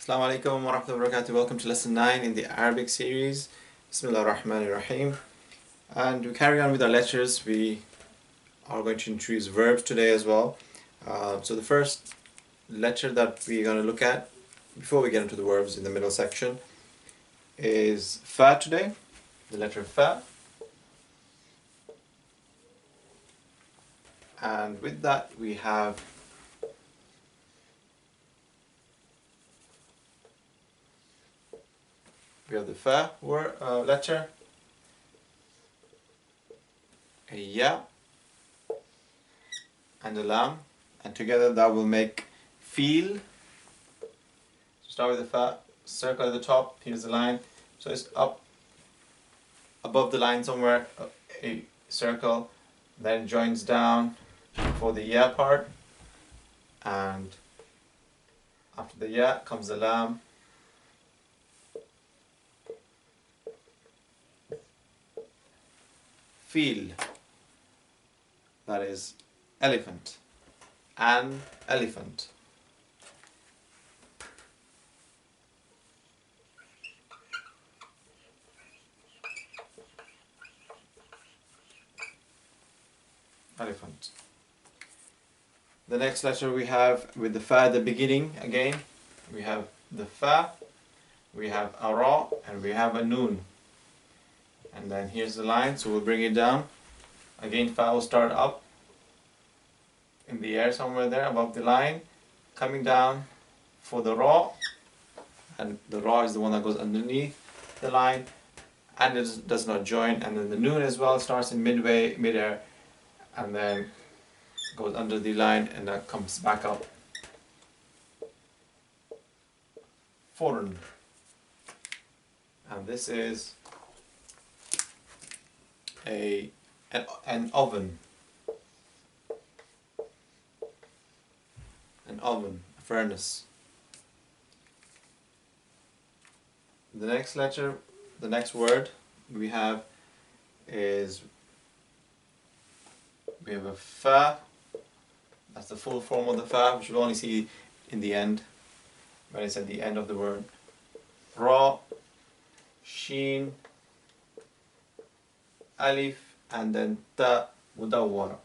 Assalamu alaikum wa rahmatullahi wa barakatuh. Welcome to lesson 9 in the Arabic series. Bismillah ar-Rahman ar-Rahim. And we carry on with our lectures. We are going to introduce verbs today as well. So the first lecture that we're going to look at before we get into the verbs in the middle section is fa today, the letter fa. And with that we have the fa word, letter, a ya, and a lam, and together that will make feel. So start with the fa, circle at the top, here's the line, so it's up above the line somewhere, a circle, then joins down for the ya part, and after the ya comes the lam, feel, that is elephant, an elephant. Elephant. The next letter we have with the fa at the beginning again, we have the fa, we have a ra, and we have a noon. And then here's the line, so we'll bring it down. Again, fa will start up in the air somewhere there above the line, coming down for the ra, and the ra is the one that goes underneath the line, and it does not join. And then the noon as well starts in midair, and then goes under the line, and that comes back up. Foreign. And this is an oven. An oven, a furnace. The next letter, the next word we have is, we have a fa. That's the full form of the fa, which we'll only see in the end, when it's at the end of the word. Ra, sheen, alif, and then ta mudawwara.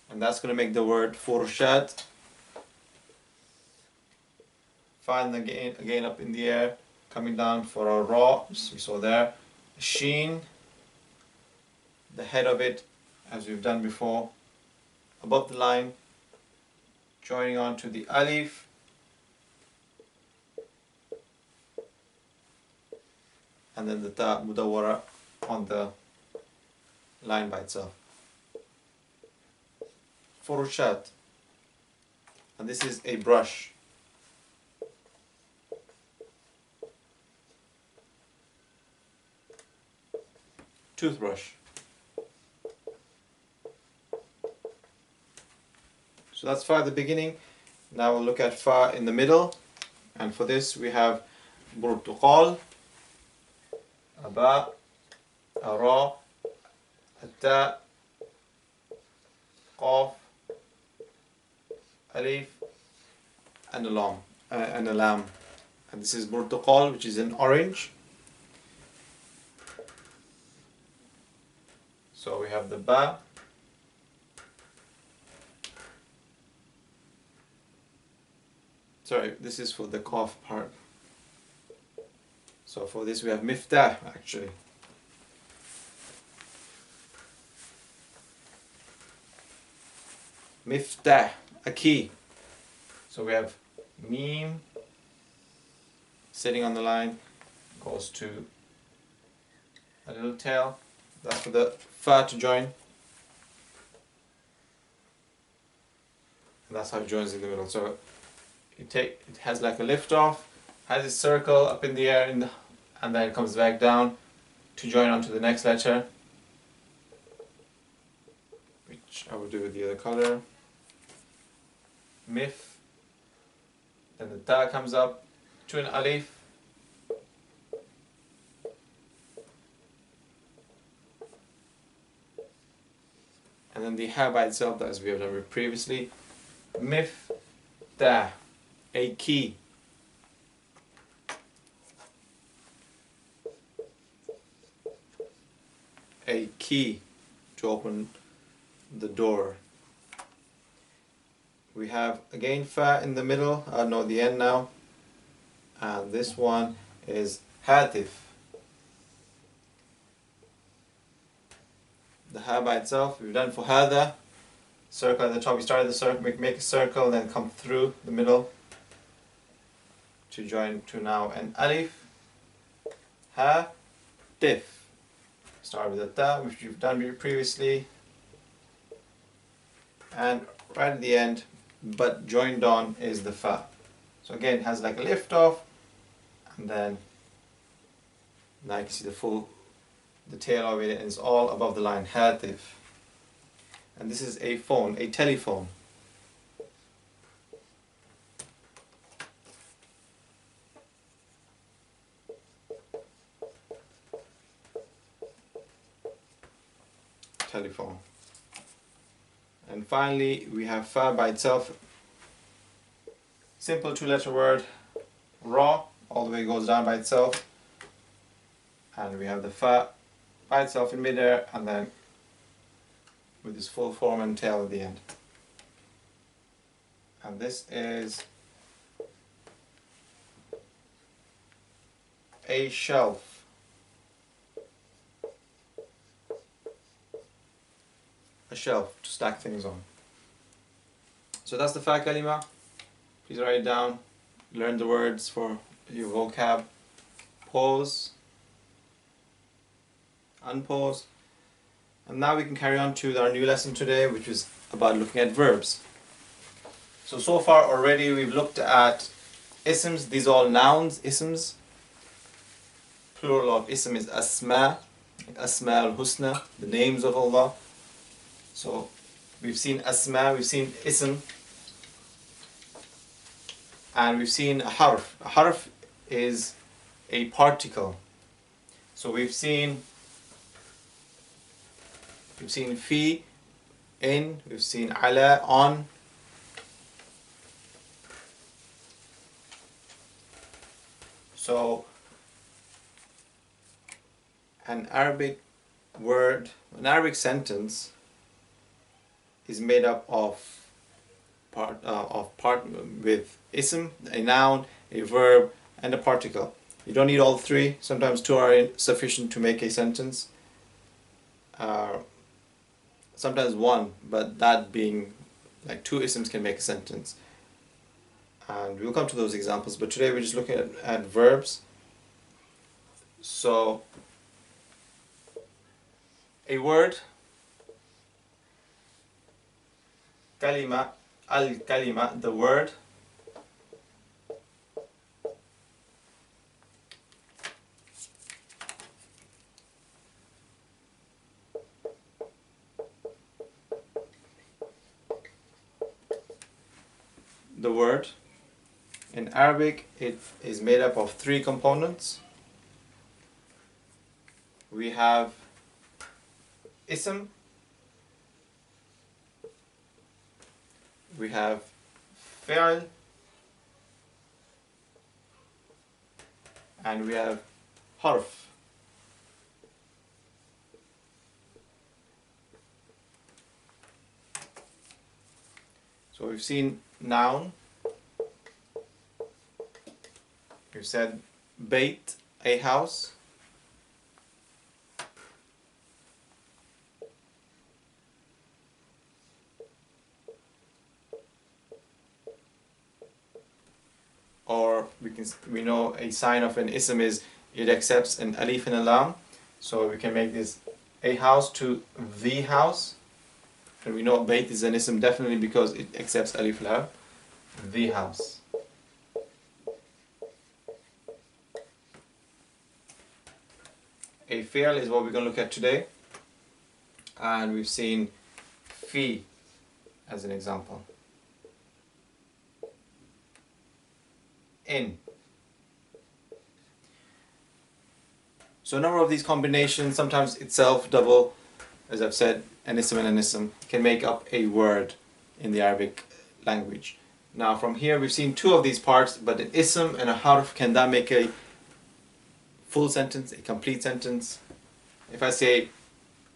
And that's going to make the word furshad. Find again up in the air, coming down for our ra, as we saw there. Sheen, the head of it, as we've done before, above the line, joining on to the alif, and then the ta mudawwara on the line by itself. Furushat, and this is a brush. Toothbrush. So that's fa at the beginning. Now we'll look at fa in the middle, and for this we have burtuqal, aba, ara, ta, qaf, alif, and a lam, and this is burtuqal, which is an orange. So we have the ba, sorry, this is for the qaf part. So for this we have miftah, actually. Miftah, a key. So we have meme sitting on the line, goes to a little tail. That's for the fa to join. And that's how it joins in the middle. So it has like a lift off, has a circle up in the air, and then it comes back down to join onto the next letter, which I will do with the other color. Mif, then the ta comes up to an alif, and then the ha by itself, as we have done previously. Mif, ta, A key. A key to open the door. We have again fa in the middle, no, the end now, and this one is hatif. The ha by itself, we've done for hada, circle at the top, we started the circle, make a circle, then come through the middle to join to now an alif, ha, tif. Start with the ta, which you've done previously, and right at the end, but joined on, is the fa. So again, it has like a lift off, and then now you can see the tail of it, and it's all above the line, hatif. And this is a phone, a telephone. Telephone. And finally, we have fa by itself. Simple two-letter word, ra, all the way goes down by itself. And we have the fa by itself in midair, and then with this full form and tail at the end. And this is a shelf. A shelf to stack things on. So that's the fa kalima. Please write it down, learn the words for your vocab, pause, unpause, and now we can carry on to our new lesson today, which is about looking at verbs. So far already we've looked at isms. These are all nouns, isms. Plural of ism is asma, asma al-husna, the names of Allah. So we've seen asma, we've seen ism, and we've seen a harf. A harf is a particle. So we've seen fi, in, we've seen ala, on. So an Arabic word, an Arabic sentence is made up of part with ism, a noun, a verb, and a particle. You don't need all three. Sometimes two are sufficient to make a sentence. Sometimes one, but that being like two isms can make a sentence. And we'll come to those examples, but today we're just looking at verbs. So a word, kalima, al-kalima, the word. The word. In Arabic, it is made up of three components. We have ism, we have fi'l, and we have harf. So we've seen noun. We've said bait, a house. Or we know a sign of an ism is it accepts an alif and a lam. So we can make this a house to the house. And we know bait is an ism definitely because it accepts alif lam. The house. A fi'l is what we're going to look at today, and we've seen fi as an example. In. So a number of these combinations, sometimes itself, double, as I've said, an ism and an ism, can make up a word in the Arabic language. Now from here we've seen two of these parts, but an ism and a harf, can that make a full sentence, a complete sentence? If I say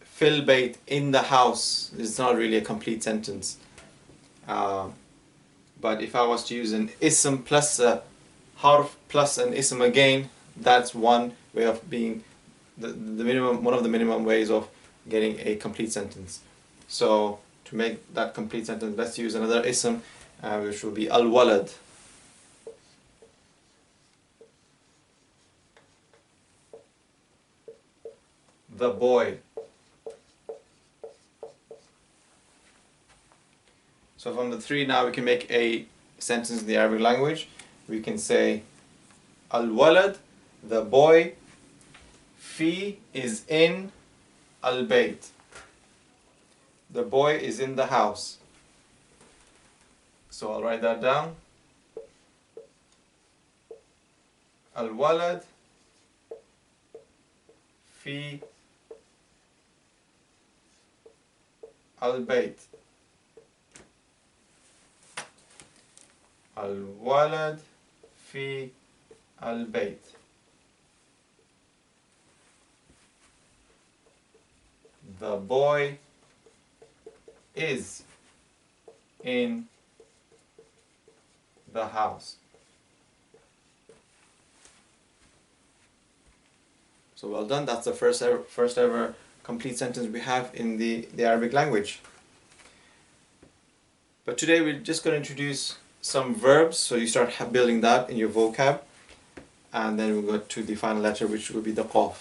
fil bayt, in the house, it's not really a complete sentence. But if I was to use an ism plus a harf plus an ism again, that's one way of being the minimum, one of the minimum ways of getting a complete sentence. So to make that complete sentence, let's use another ism, which will be al-walad. The boy. So from the three now we can make a sentence in the Arabic language. We can say al-walad, the boy, fi is in al-bayt. The boy is in the house. So I'll write that down. Al-walad fi al-bayt. Al-walad fi al-bayt. The boy is in the house. So well done, that's the first ever complete sentence we have in the Arabic language. But today we're just going to introduce some verbs, so you start building that in your vocab, and then we'll go to the final letter, which will be the qaf.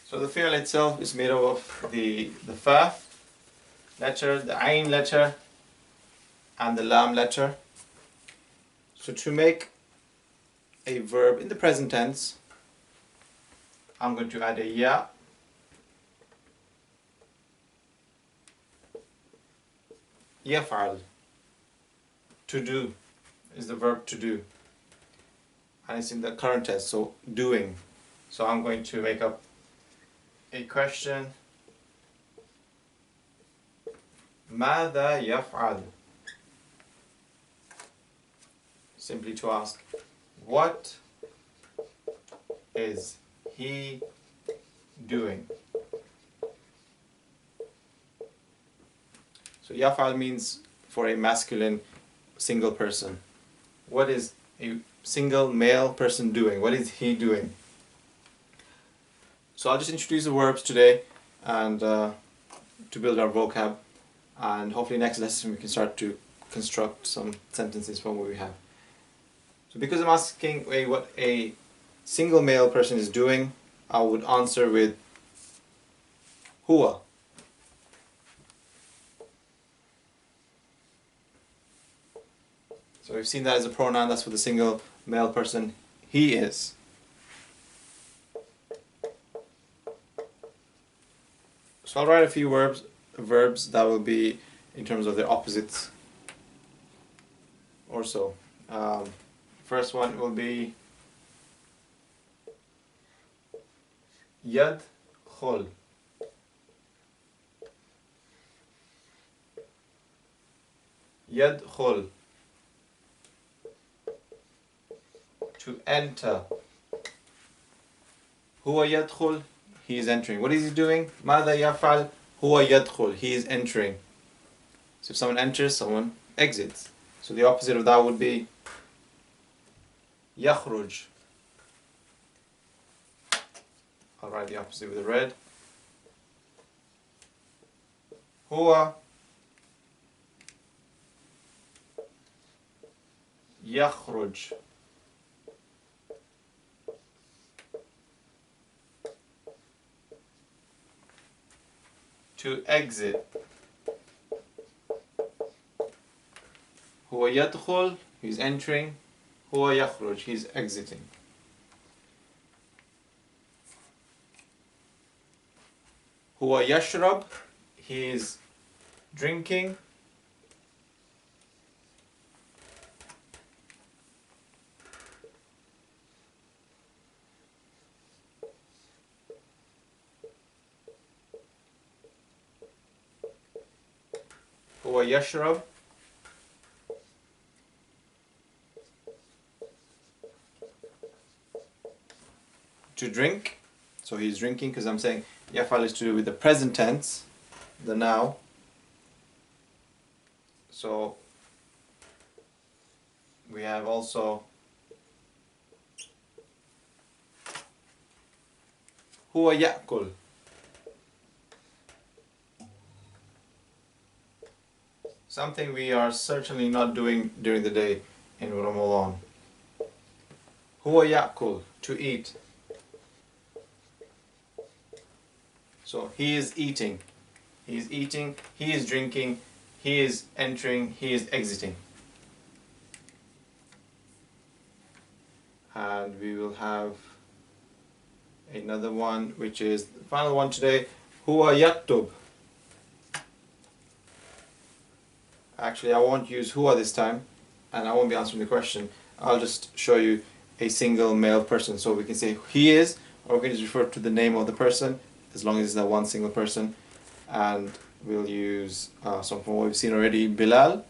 So the fi'l itself is made up of the fa letter, the ayn letter, and the lam letter. So to make a verb in the present tense, I'm going to add a ya, yaf'al, to do is the verb to do, and it's in the current tense, so doing. So I'm going to make up a question. ماذا يفعل? Simply to ask, what is he doing? So yaf'al means for a masculine single person. What is a single male person doing? What is he doing? So I'll just introduce the verbs today and to build our vocab, and hopefully next lesson we can start to construct some sentences from what we have. So because I'm asking what a single male person is doing, I would answer with huwa. So we've seen that as a pronoun, that's for the single male person, he is. So I'll write a few verbs that will be in terms of their opposites or so. First one will be yadkhul. Yadkhul, to enter. Huwa yadkhul, he is entering. What is he doing? ماذا يفعل? هو يدخل, he is entering. So if someone enters, someone exits. So the opposite of that would be يخرج. I'll write the opposite with the red. هو يخرج. To exit. هو يدخل, he's entering. هو يخرج, he's exiting. هو يشرب, he is drinking. هو يشرب. To drink. So he's drinking because I'm saying يفعل is to do with the present tense, the now. So we have also هو يأكل. Something we are certainly not doing during the day in Ramadan. هو يأكل, to eat. So he is eating. He is eating, he is drinking, he is entering, he is exiting. And we will have another one, which is the final one today. هو يكتب. Actually, I won't use huwa this time, and I won't be answering the question. I'll just show you a single male person. So we can say he is, or we can just refer to the name of the person, as long as it's that one single person. And we'll use some from what we've seen already. Bilal.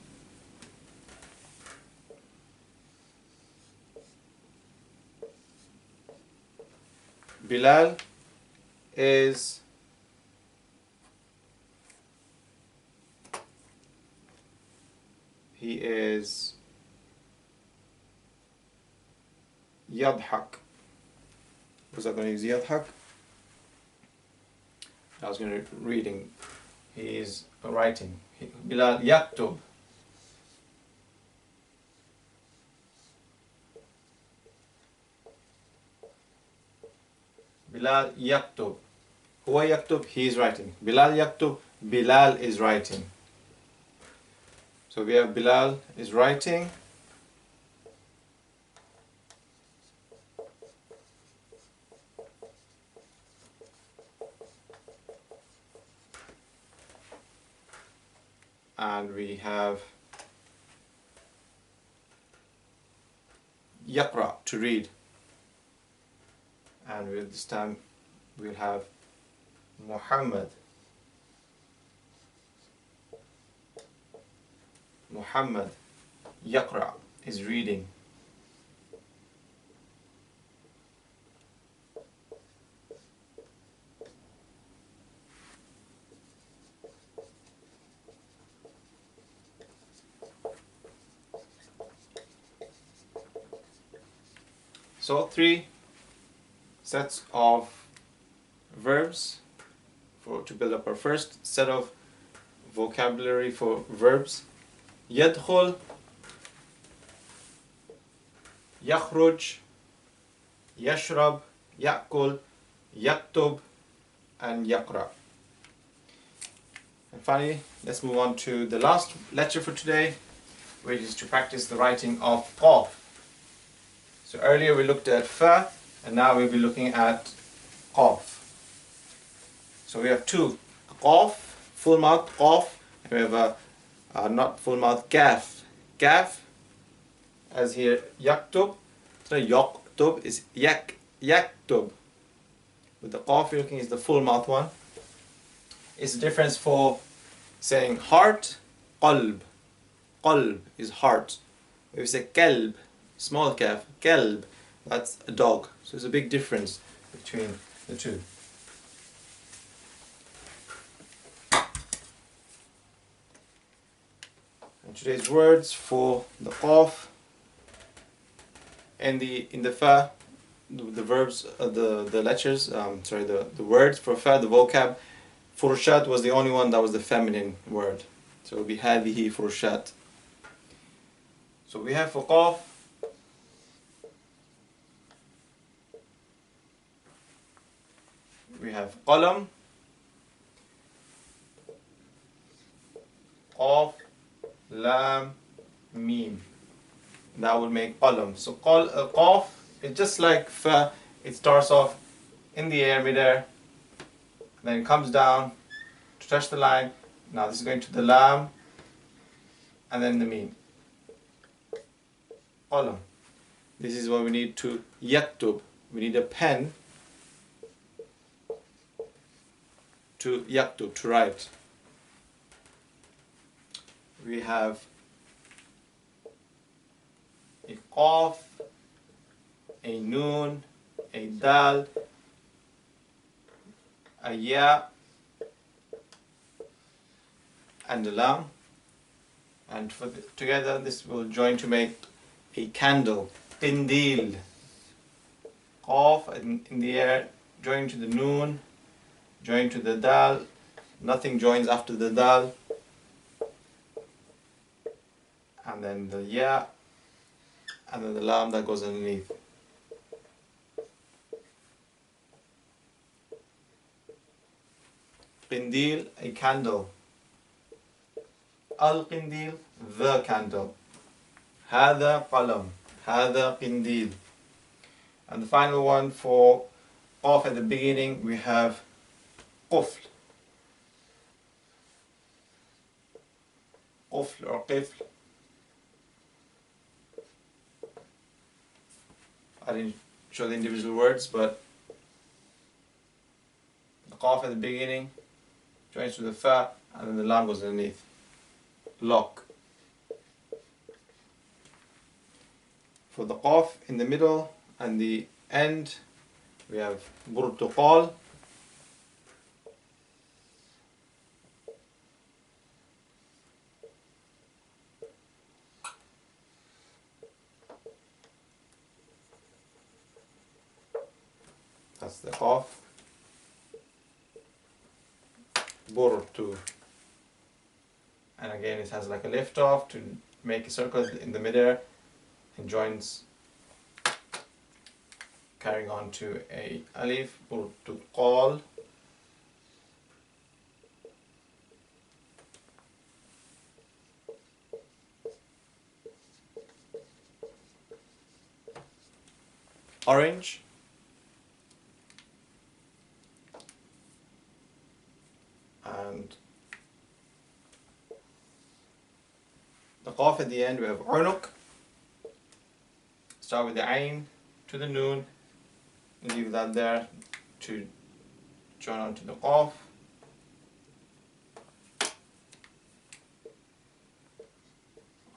Bilal is يضحك. Was I going to use يضحك? I was going to reading. He is writing. Bilal يكتب. Bilal يكتب. هو يكتب, he is writing. Bilal يكتب, Bilal is writing. So we have Bilal is writing. And we have يقرأ, to read. And this time we'll have Muhammad. Muhammad يقرأ, is reading. So 3 sets of verbs to build up our first set of vocabulary for verbs. يدخل, يخرج, يشرب, يأكل, يكتب, and يقرأ. And finally, let's move on to the last lecture for today, which is to practice the writing of qaf. So earlier we looked at fa, and now we'll be looking at qaf. So we have two, qaf, full mouth qaf, and we have a not full mouth kaf. Kaf, as here yaktub, so yaktub is yaktub. With the qaf you're looking is the full mouth one. It's the difference for saying heart, qalb. Qalb is heart. If you say kalb, small kaf, kalb, that's a dog. So there's a big difference between the two. And today's words for the qaf and in the fa, the verbs, the letters, the words for fa, the vocab. Furushat was the only one that was the feminine word. So it would be هذه فرشات. So we have for qaf, we have qalam, qaf, lam, mim. That will make qalam. So qaf is just like fa. It starts off in the air, midair, then it comes down to touch the line. Now this is going to the lam, and then the mim. Qalam. This is what we need to yaktub. We need a pen to yaktub, to write. we have a qaf, a noon, a dal, a ya, and a lam, and together this will join to make a candle. Qindil. Qaf in the air, join to the noon, join to the dal, nothing joins after the dal, and then the ya, and then the lam that goes underneath. Qindil, a candle. Al-Qindil, the candle. Hada qalam, hada qindil. And the final one for qaf at the beginning, we have qufl. Qufl or qifl. I didn't show the individual words, but the qaf at the beginning joins to the fa, and then the lam goes underneath. Lock. For the qaf in the middle and the end, we have burtuqal. That's the qaf. Burtu. And again, it has like a lift off to make a circle in the midair and joins, carrying on to a alif, burtuqal. Orange. And the qaf at the end, we have unuq. Start with the ain to the noon, leave that there to join onto the qaf.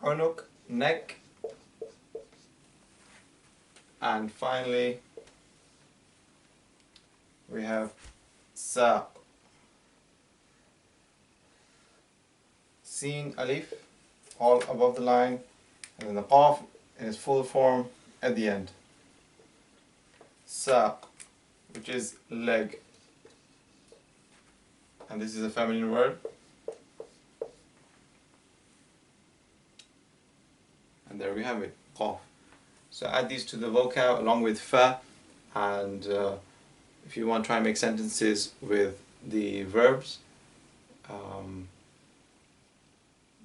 Unuq, neck. And finally, we have saq. Sin, alif, all above the line, and then the qaf in its full form at the end. Saq, which is leg. And this is a feminine word. And there we have it, qaf. So add these to the vocab along with fa, and if you want to try and make sentences with the verbs,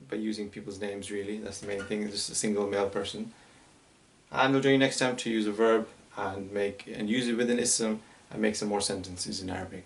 by using people's names, really, that's the main thing, just a single male person. And we'll join you next time to use a verb and use it with an ism and make some more sentences in Arabic.